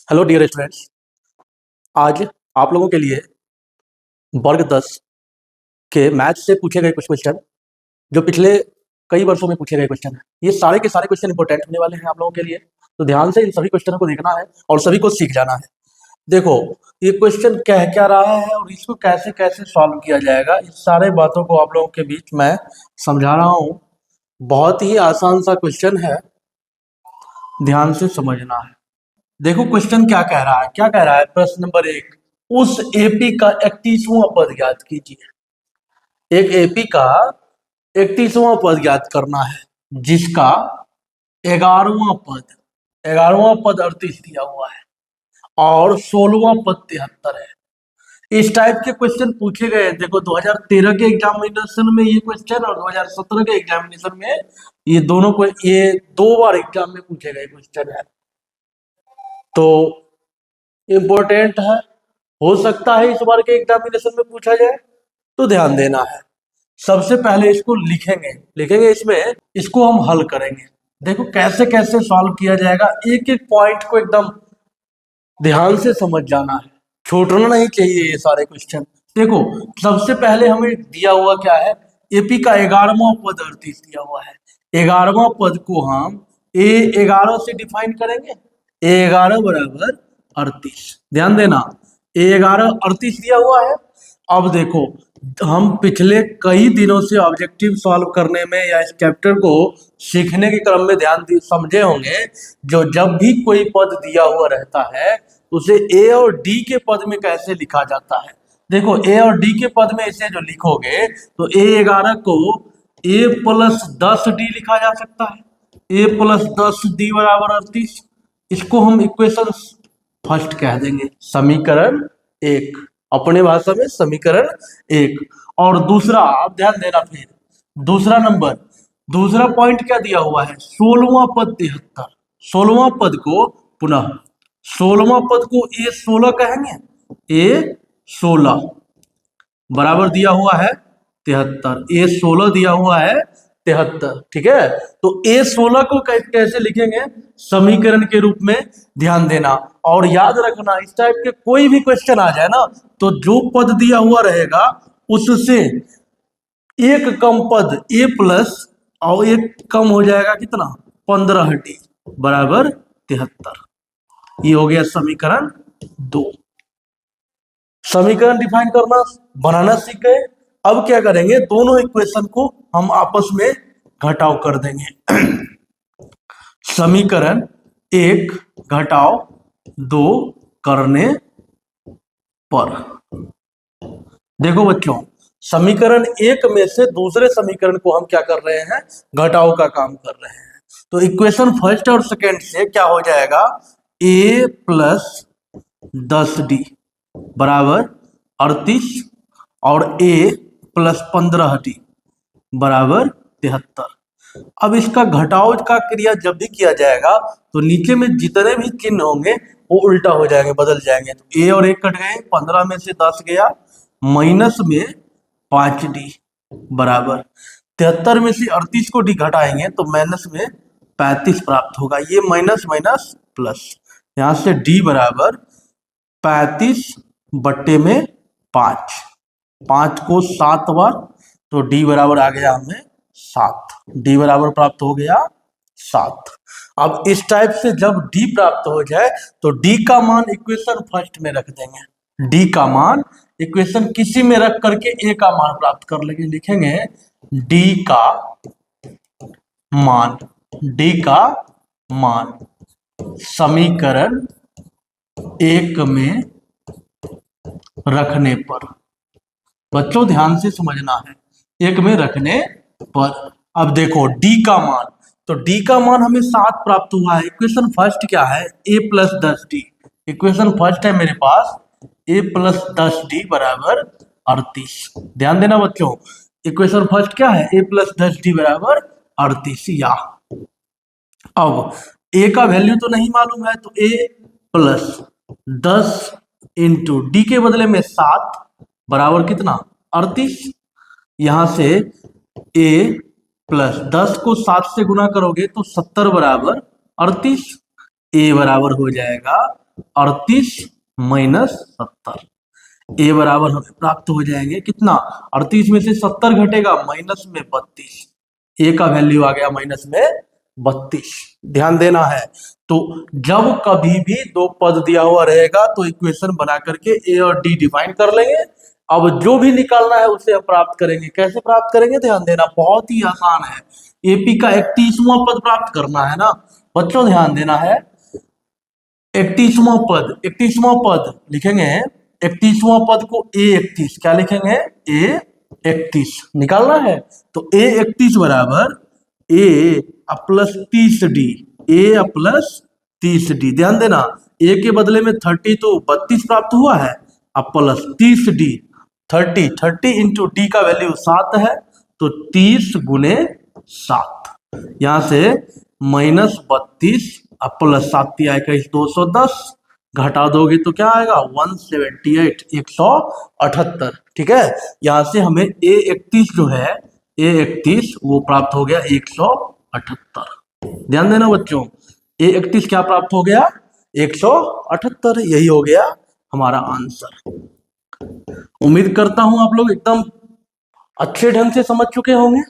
Hello dear students. आज आप लोगों के लिए वर्ग 10 के मैथ से पूछे गए कुछ क्वेश्चन जो पिछले कई वर्षों में पूछे गए क्वेश्चन हैं। ये सारे के सारे क्वेश्चन इंपॉर्टेंट होने वाले हैं आप लोगों के लिए, तो ध्यान से इन सभी क्वेश्चनों को देखना है और सभी को सीख जाना है। देखो, ये क्वेश्चन कह क्या रहा है और इसको कैसे कैसे सॉल्व किया जाएगा, इस सारे बातों को आप लोगों के बीच मैं समझा रहा हूँ। बहुत ही आसान सा क्वेश्चन है, ध्यान से समझना है। देखो क्वेश्चन क्या कह रहा है, क्या कह रहा है। प्रश्न नंबर 1, उस एपी का 31वां पद ज्ञात कीजिए। एक एपी का 31वां पद ज्ञात करना है जिसका 11वां पद 38 दिया हुआ है और 16वां पद 73 है। इस टाइप के क्वेश्चन पूछे गए। देखो 2013 के एग्जामिनेशन में ये क्वेश्चन और 2017 के एग्जामिनेशन में ये दोनों को, ये 2 बार एग्जाम में पूछे गए क्वेश्चन है, तो इम्पोर्टेंट है। हो सकता है इस बार के एग्जामिनेशन में पूछा जाए, तो ध्यान देना है। सबसे पहले इसको लिखेंगे इसमें इसको हम हल करेंगे। देखो कैसे कैसे सॉल्व किया जाएगा, एक एक पॉइंट को एकदम ध्यान से समझ जाना है, छोड़ना नहीं चाहिए ये सारे क्वेश्चन। देखो सबसे पहले हमें दिया हुआ क्या है, एपी का 11वां पद 38 दिया हुआ है। 11वां पद को हम A11 से डिफाइन करेंगे। A11 बराबर 38, ध्यान देना। A11 38 दिया हुआ है। अब देखो, हम पिछले कई दिनों से ऑब्जेक्टिव सॉल्व करने में या इस चैप्टर को सीखने के क्रम में समझे होंगे, जो जब भी कोई पद दिया हुआ रहता है उसे ए और डी के पद में कैसे लिखा जाता है। देखो ए और डी के पद में इसे जो लिखोगे तो A11 को A+10D लिखा जा सकता है। A+10D बराबर 38। इसको हम इक्वेशन फर्स्ट कह देंगे, समीकरण 1, अपने भाषा में समीकरण 1। और दूसरा, आप ध्यान देना, फिर दूसरा नंबर, दूसरा पॉइंट क्या दिया हुआ है, 16वां पद 73। 16वां पद को पुनः 16वां पद को A16 कहेंगे। A16 बराबर दिया हुआ है 73, A16 दिया हुआ है 73, ठीक है। तो A16 को कैसे लिखेंगे, समीकरण के रूप में, ध्यान देना। और याद रखना, इस टाइप के कोई भी क्वेश्चन आ जाए ना, तो जो पद दिया हुआ रहेगा उससे एक कम पद A+ और एक कम हो जाएगा कितना, 15D बराबर 73। ये हो गया समीकरण 2। समीकरण डिफाइन करना, बनाना सीख गए। अब क्या करेंगे, दोनों इक्वेशन को हम आपस में घटाव कर देंगे। समीकरण 1 घटाव 2 करने पर, देखो बच्चों, समीकरण 1 में से दूसरे समीकरण को हम क्या कर रहे हैं, घटाव का काम कर रहे हैं। तो इक्वेशन फर्स्ट और सेकेंड से क्या हो जाएगा, A+10D बराबर 38 और A+15D बराबर 73। अब इसका घटाव का क्रिया जब भी किया जाएगा तो नीचे में जितने भी चिन्ह होंगे वो उल्टा हो जाएंगे, बदल जाएंगे। तो A और 1 कट गए, 15 में से 10 गया, माइनस में 5D बराबर 73 में से 38 को डी घटाएंगे तो माइनस में 35 प्राप्त होगा। ये माइनस माइनस प्लस, यहां से D बराबर 35/5, 5 को 7 बार, तो D बराबर आ गया हमें 7। D बराबर प्राप्त हो गया 7। अब इस टाइप से जब D प्राप्त हो जाए तो D का मान इक्वेशन फर्स्ट में रख देंगे। D का मान इक्वेशन किसी में रख करके A का मान प्राप्त कर लेंगे। लिखेंगे D का मान समीकरण 1 में रखने पर, बच्चों ध्यान से समझना है, 1 में रखने पर। अब देखो D का मान, तो D का मान हमें 7 प्राप्त हुआ है। इक्वेशन फर्स्ट क्या है, A+10D। इक्वेशन फर्स्ट है मेरे पास A+10D बराबर 38। ध्यान देना बच्चों, इक्वेशन फर्स्ट क्या है, A+10D बराबर 38। या अब A का वैल्यू तो नहीं मालूम है, तो A+10 इंटू D के बदले में 7 बराबर कितना, 38। यहां से A+10 को 7 से गुना करोगे तो 70 बराबर 38। A बराबर हो जाएगा 38 माइनस 70। ए बराबर हमें प्राप्त हो जाएंगे कितना, 38 में से 70 घटेगा माइनस में 32, ए का वैल्यू आ गया माइनस में 32। ध्यान देना है, तो जब कभी भी दो पद दिया हुआ रहेगा तो इक्वेशन बना करके ए और डी डिफाइन कर लेंगे। अब जो भी निकालना है उसे हम प्राप्त करेंगे। कैसे प्राप्त करेंगे, ध्यान देना, बहुत ही आसान है। एपी का 31वां पद प्राप्त करना है ना बच्चों, ध्यान देना है। 31वां पद लिखेंगे, 31वां पद को A31, क्या लिखेंगे, A31 निकालना है। तो A31 बराबर A plus 30D, A plus 30D। ध्यान देना, A के बदले में 30 तो 32 प्राप्त हुआ है, अब प्लस 30D, 30 इंटू डी का वैल्यू 7 है, तो 30 गुने 7, यहां से माइनस 32 अब प्लस 7 दिया 210, घटा दोगे तो क्या आएगा 178, 178। ठीक है, यहां से हमें A31 जो है, A31 वो प्राप्त हो गया 178। ध्यान देना बच्चों, A31 क्या प्राप्त हो गया, 178। यही हो गया हमारा आंसर। उम्मीद करता हूं आप लोग एकदम अच्छे ढंग से समझ चुके होंगे।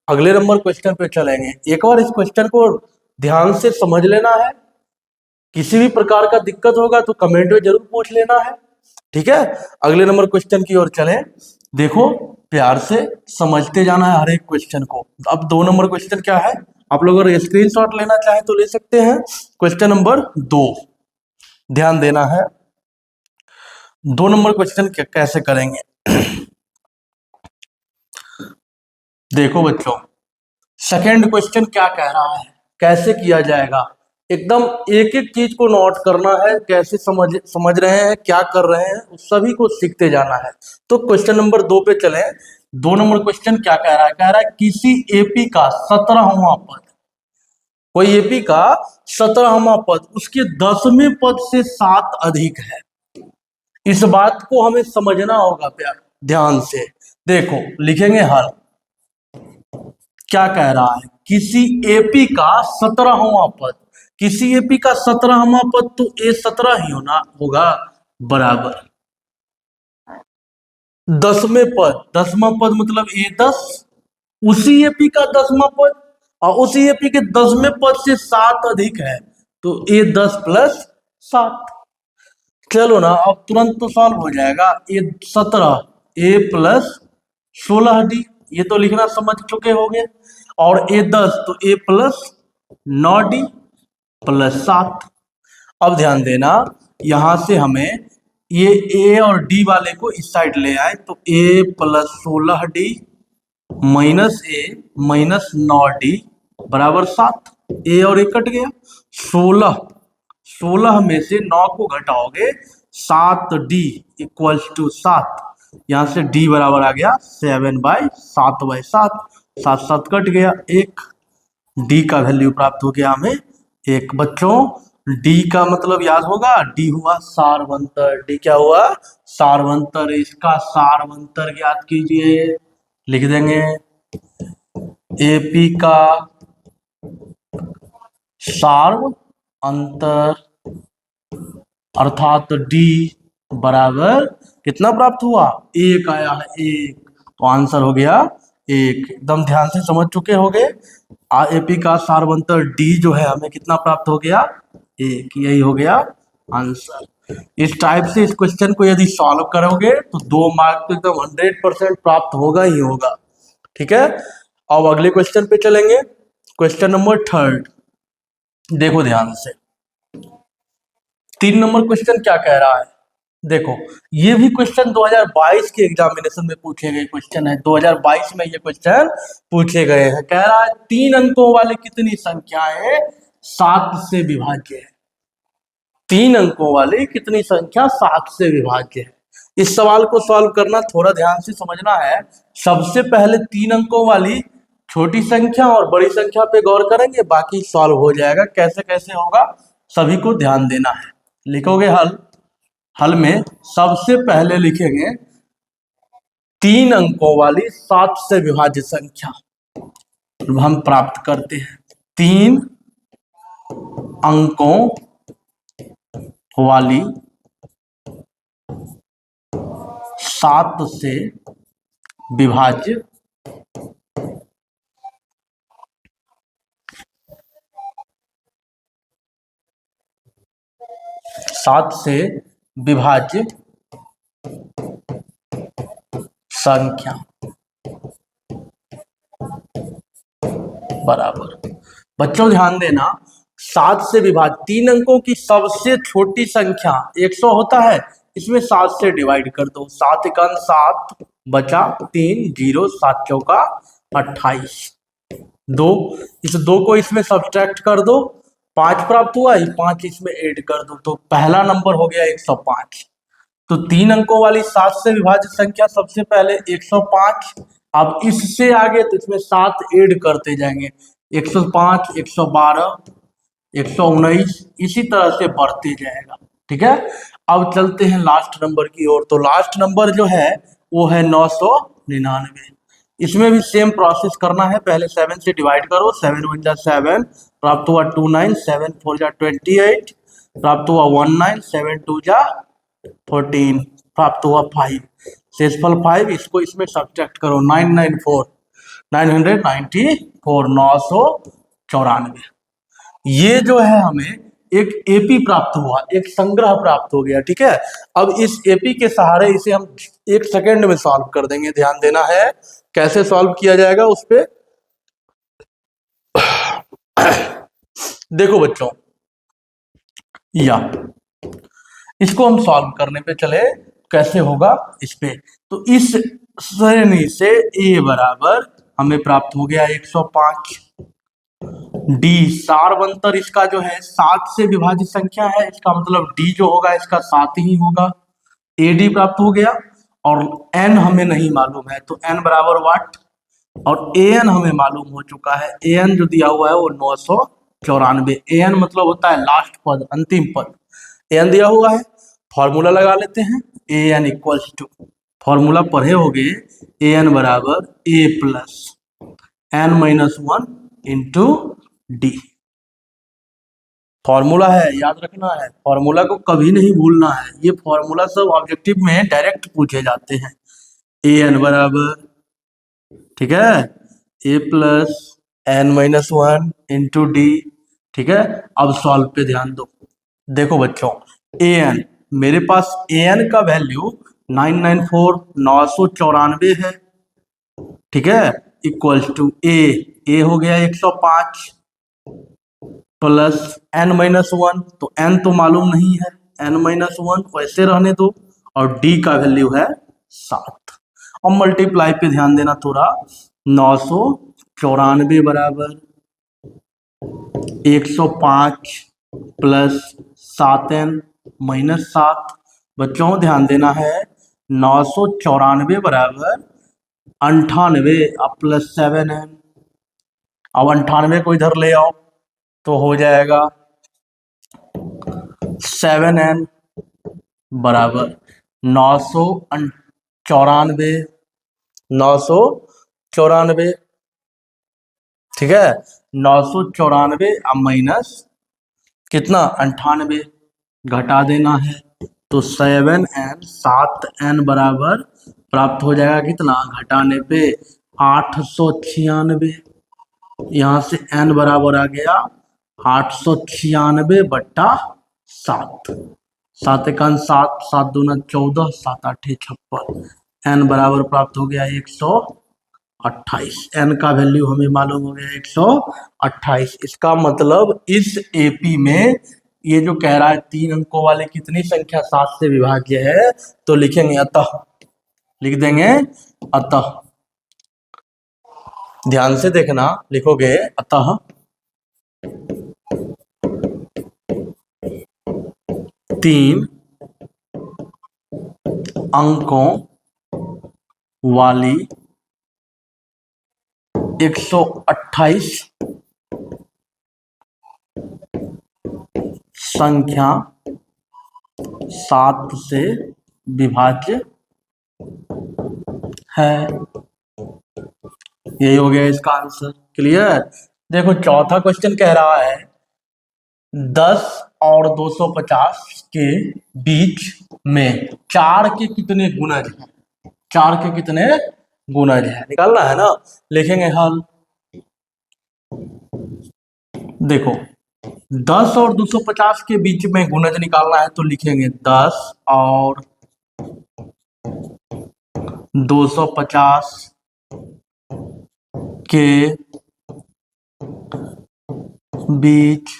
अगले नंबर क्वेश्चन पे चलेंगे। एक बार इस क्वेश्चन को ध्यान से समझ लेना है, किसी भी प्रकार का दिक्कत होगा तो कमेंट में जरूर पूछ लेना है। ठीक है, अगले नंबर क्वेश्चन की ओर चलें। देखो, प्यार से समझते जाना है हर एक क्वेश्चन को। अब 2 नंबर क्वेश्चन क्या है, आप लोग अगर स्क्रीनशॉट लेना चाहें तो ले सकते हैं। क्वेश्चन नंबर 2, ध्यान देना है। 2 नंबर क्वेश्चन कैसे करेंगे देखो बच्चों, सेकेंड क्वेश्चन क्या कह रहा है, कैसे किया जाएगा, एकदम एक एक चीज को नोट करना है, कैसे समझ रहे हैं, क्या कर रहे हैं, उस सभी को सीखते जाना है। तो क्वेश्चन नंबर 2 पे चलें। 2 नंबर क्वेश्चन क्या कह रहा है, किसी एपी का 17वां पद, कोई एपी का 17वां पद उसके 10वें पद से 7 अधिक है। इस बात को हमें समझना होगा प्यार, ध्यान से देखो, लिखेंगे हल। क्या कह रहा है, किसी एपी का 17वां पद, किसी एपी का 17वां पद तो A17 ही होगा, बराबर 10वें पद, 10वां पद मतलब A10, उसी एपी का 10वां पद और उसी एपी के 10वें पद से 7 अधिक है, तो A10 प्लस 7। चलो ना, अब तुरंत तो सॉल्व हो जाएगा। A17 A प्लस 16D, ये तो लिखना समझ चुके होंगे, और A10 तो A प्लस 9D प्लस 7। अब ध्यान देना, यहां से हमें ये A और D वाले को इस साइड ले आए, तो A plus 16D minus A minus 9D बराबर 7। A और A कट गया, 16 में से 9 को घटाओगे 7D इक्वल्स टू 7, यहां से D बराबर आ गया 7/7/7, 7 कट गया, 1 D का वैल्यू प्राप्त हो गया हमें 1। बच्चों, D का मतलब याद होगा, D हुआ सारवंतर। D क्या हुआ, सारवंतर। इसका सारवंतर ज्ञात कीजिए, लिख देंगे एपी का सार्व अंतर अर्थात डी बराबर कितना प्राप्त हुआ, 1 आया है, 1, तो आंसर हो गया 1। एकदम ध्यान से समझ चुके होंगे। एपी का सार्वंतर डी जो है हमें कितना प्राप्त हो गया, 1, यही हो गया आंसर। इस टाइप से इस क्वेश्चन को यदि सॉल्व करोगे तो 2 मार्क तो एकदम 100% प्राप्त होगा ही होगा। ठीक है, अब अगले क्वेश्चन पे चलेंगे। क्वेश्चन नंबर 3, देखो ध्यान से। 3 नंबर क्वेश्चन क्या कह रहा है, देखो, ये भी क्वेश्चन 2022 के एग्जामिनेशन में पूछे गए क्वेश्चन है। 2022 में ये क्वेश्चन पूछे गए हैं। कह रहा है 3 अंकों वाली कितनी संख्याएं 7 से विभाज्य है। 3 अंकों वाली कितनी संख्या 7 से विभाज्य है। इस सवाल को सॉल्व करना थोड़ा ध्यान से समझना है। सबसे पहले 3 अंकों वाली छोटी संख्या और बड़ी संख्या पे गौर करेंगे, बाकी सॉल्व हो जाएगा। कैसे कैसे होगा सभी को ध्यान देना है। लिखोगे हल में सबसे पहले लिखेंगे 3 अंकों वाली 7 से विभाज्य संख्या हम प्राप्त करते हैं। 3 अंकों वाली 7 से विभाज्य संख्या बराबर। बच्चों ध्यान देना, 7 से विभाज्य 3 अंकों की सबसे छोटी संख्या 100 होता है, इसमें 7 से डिवाइड कर दो। 7 एकम 7 बचा 3, 0 7 चौका 28, 2, इस 2 को इसमें सब्ट्रैक्ट कर दो, 5 प्राप्त हुआ, 5 इसमें ऐड कर दो, तो पहला नंबर हो गया 105। तो 3 अंकों वाली 7 से विभाज्य संख्या सबसे पहले 105। अब इससे आगे तो इसमें 7 ऐड करते जाएंगे, 105, 112, 119, इसी तरह से बढ़ते जाएगा। ठीक है, अब चलते हैं लास्ट नंबर की ओर। तो लास्ट नंबर जो है वो है 999। इसमें भी सेम प्रोसेस करना है, पहले 7 से डिवाइड करो, 7 1 जा 7, प्राप्त हुआ 29, 7 4 जा 28, प्राप्त हुआ 19, 7 2 जा 14, प्राप्त हुआ 5, शेषफल 5, इसको इसमें सब्ट्रैक्ट करो, 994, 994। ये जो है हमें एक एपी प्राप्त हुआ, एक संग्रह प्राप्त हो गया। ठीक है, अब इस एपी के सहारे इसे हम 1 सेकेंड में सॉल्व कर देंगे। ध्यान देना है कैसे सॉल्व किया जाएगा उस पे। देखो बच्चों, या इसको हम सॉल्व करने पे चले, कैसे होगा इस पे। तो इस श्रेणी से ए बराबर हमें प्राप्त हो गया 105। डी सारवंतर इसका जो है 7 से विभाजित संख्या है, इसका मतलब डी जो होगा इसका 7 ही होगा। ए डी प्राप्त हो गया, और एन हमें नहीं मालूम है, तो एन बराबर वाट, और ए एन हमें मालूम हो चुका है। ए एन जो दिया हुआ है वो 994। ए एन मतलब होता है लास्ट पद, अंतिम पद। ए एन दिया हुआ है, फॉर्मूला लगा लेते हैं। A N equals to, formula पढ़े होगे, ए एन बराबर A plus N minus 1 into D. Formula है, याद रखना है, फॉर्मूला को कभी नहीं भूलना है। ये फॉर्मूला सब ऑब्जेक्टिव में डायरेक्ट पूछे जाते हैं। ए एन बराबर, ठीक है, A plus N minus 1 into D. ठीक है, अब सॉल्व पे ध्यान दो। देखो बच्चों, ए एन, मेरे पास ए एन का वैल्यू 994 है। ठीक है, इक्वल्स टू ए हो गया 105 प्लस एन माइनस 1, तो एन तो मालूम नहीं है, एन माइनस 1 वैसे रहने दो, और डी का वैल्यू है 7। और मल्टीप्लाई पे ध्यान देना थोड़ा, 994 बराबर 105 प्लस 7n माइनस 7। बच्चों ध्यान देना है, 994 बराबर 98 अब प्लस 7n। अब 98 को इधर ले आओ तो हो जाएगा 7n बराबर 994। ठीक है, 994 अब माइनस कितना 98 घटा देना है, तो 7n 7n बराबर प्राप्त हो जाएगा कितना, घटाने पे 896। यहाँ से n बराबर आ गया 896 बट्टा 7, 7 एकान 7, 7 दूना 14, 7 8 56, n बराबर प्राप्त हो गया 128। n का वैल्यू हमें मालूम हो गया 128। इसका मतलब इस एपी में ये जो कह रहा है 3 अंकों वाले कितनी संख्या 7 से विभाज्य है, तो लिखेंगे अतः, लिख देंगे अतः। ध्यान से देखना, लिखोगे अतः 3 अंकों वाली 128 संख्या 7 से विभाज्य है। यही हो गया इसका आंसर। क्लियर। देखो चौथा क्वेश्चन कह रहा है 10 और 250 के बीच में 4 के कितने गुणज हैं? 4 के कितने गुणज हैं निकालना है ना। लिखेंगे हल। देखो 10 और 250 के बीच में गुणज निकालना है तो लिखेंगे 10 और 250 के बीच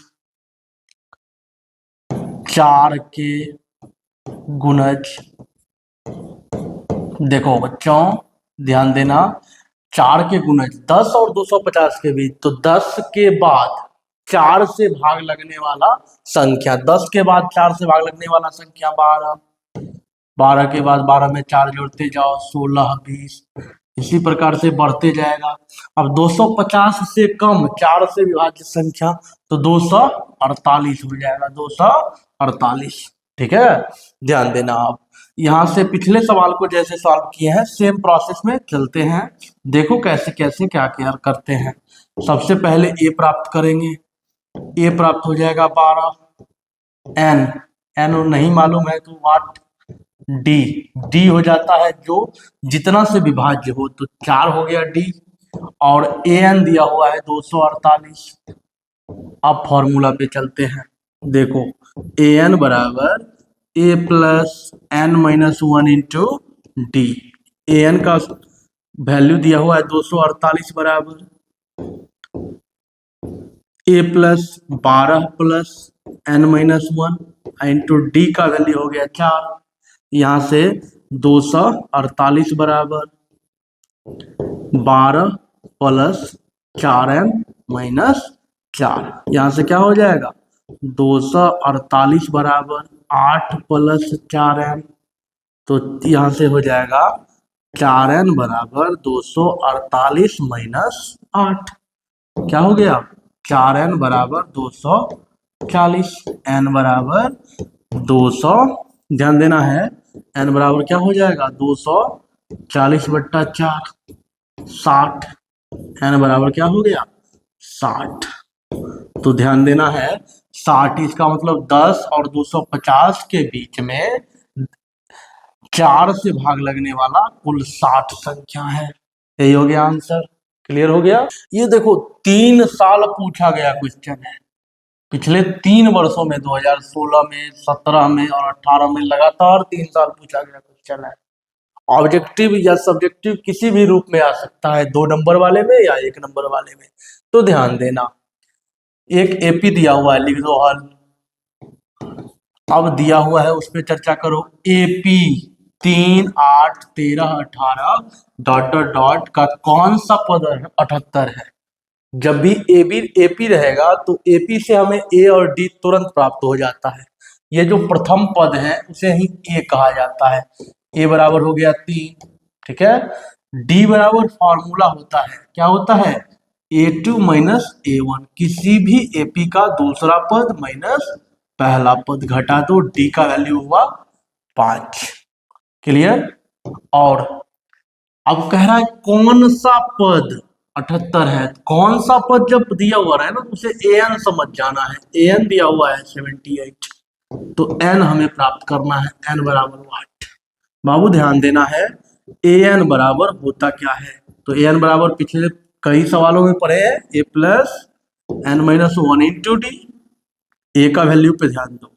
4 के गुणज। देखो बच्चों ध्यान देना, 4 के गुणज 10 और 250 के बीच, तो 10 के बाद 4 से भाग लगने वाला संख्या, 10 के बाद 4 से भाग लगने वाला संख्या 12, 12 के बाद 12 में 4 जोड़ते जाओ 16, 20, इसी प्रकार से बढ़ते जाएगा। अब 250 से कम 4 से विभाज्य संख्या तो 248 हो जाएगा, 248। ठीक है, ध्यान देना। आप यहाँ से पिछले सवाल को जैसे सॉल्व किए हैं सेम प्रोसेस में चलते हैं। देखो कैसे कैसे क्या क्या करते हैं। सबसे पहले ए प्राप्त करेंगे, ए प्राप्त हो जाएगा 12, एन एन नहीं मालूम है तो वाट, डी डी हो जाता है जो जितना से विभाज्य हो, तो 4 हो गया डी, और ए एन दिया हुआ है 248। अब फॉर्मूला पे चलते हैं। देखो ए एन बराबर A plus N minus 1 into D. A N का वैल्यू दिया हुआ है 248 बराबर A plus 12 plus N minus 1 into D का वैल्यू हो गया 4। यहाँ से 248 बराबर 12 प्लस 4n माइनस 4। यहाँ से क्या हो जाएगा 248 बराबर 8 प्लस 4n, तो यहाँ से हो जाएगा 4n बराबर 248 माइनस 8। क्या हो गया 4n बराबर 240, n बराबर 200, ध्यान देना है n बराबर क्या हो जाएगा 240 बट्टा 4, 60। n बराबर क्या हो गया 60। तो ध्यान देना है 60, इसका मतलब 10 और 250 के बीच में 4 से भाग लगने वाला कुल 60 संख्या है। यही हो गया आंसर। क्लियर हो गया। ये देखो 3 साल पूछा गया क्वेश्चन है, पिछले 3 वर्षों में 2016 में, 17 में और 18 में लगातार 3 साल पूछा गया क्वेश्चन है। ऑब्जेक्टिव या सब्जेक्टिव किसी भी रूप में आ सकता है, 2 नंबर वाले में या 1 नंबर वाले में। तो ध्यान देना, एक एपी दिया हुआ है, लिख दो हल। अब दिया हुआ है उस पर चर्चा करो। एपी 3, 8, 13, 18 डॉट डॉट डॉट का कौन सा पद 78 है। जब भी एपी रहेगा तो एपी से हमें ए और डी तुरंत प्राप्त हो जाता है। ये जो प्रथम पद है उसे ही ए कहा जाता है। ए बराबर हो गया 3, ठीक है। डी बराबर फॉर्मूला होता है, क्या होता है A2 माइनस A1, किसी भी एपी का दूसरा पद माइनस पहला पद घटा दो, डी का वैल्यू हुआ 5। क्लियर। और अब कह रहा है कौन सा पद 78 है। कौन सा पद जब दिया हुआ है ना तो उसे एन समझ जाना है। एन दिया हुआ है 78, तो एन हमें प्राप्त करना है। एन बराबर 8। बाबू ध्यान देना है ए एन बराबर होता क्या है। तो ए एन बराबर पिछले कई सवालों में पढ़े हैं, A plus N minus 1 into D. A का वैल्यू पे ध्यान दो,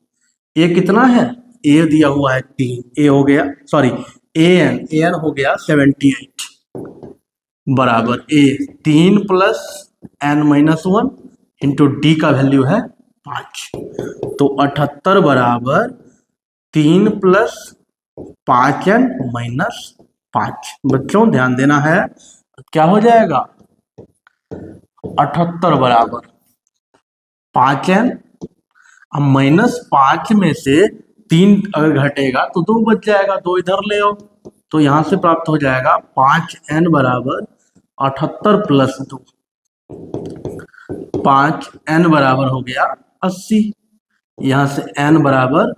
ए कितना है, ए दिया हुआ है 3, ए हो गया सॉरी ए एन हो गया 78 बराबर a 3 plus N minus 1 into D का वैल्यू है 5। तो 78 बराबर 3 प्लस 5n माइनस 5। बच्चों ध्यान देना है, क्या हो जाएगा 78 बराबर 5n, अब माइनस 5 में से 3 अगर घटेगा तो 2 बच जाएगा, 2 इधर ले आओ, तो यहां से प्राप्त हो जाएगा 5n बराबर 78 प्लस 2, 5n बराबर हो गया 80। यहां से n बराबर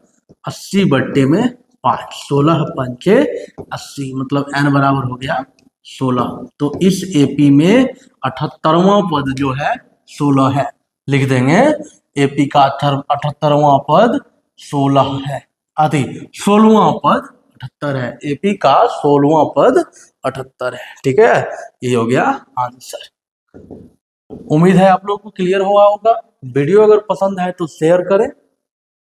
80 बट्टे में 5, 16 पंचे 80, मतलब n बराबर हो गया 16। तो इस एपी में 78वां पद जो है 16 है। लिख देंगे एपी का 78वां पद 16 है, आदि 16वां पद 78 है, एपी का 16वां पद 78 है। ठीक है, ये हो गया आंसर। उम्मीद है आप लोगों को क्लियर हुआ होगा। वीडियो अगर पसंद है तो शेयर करें,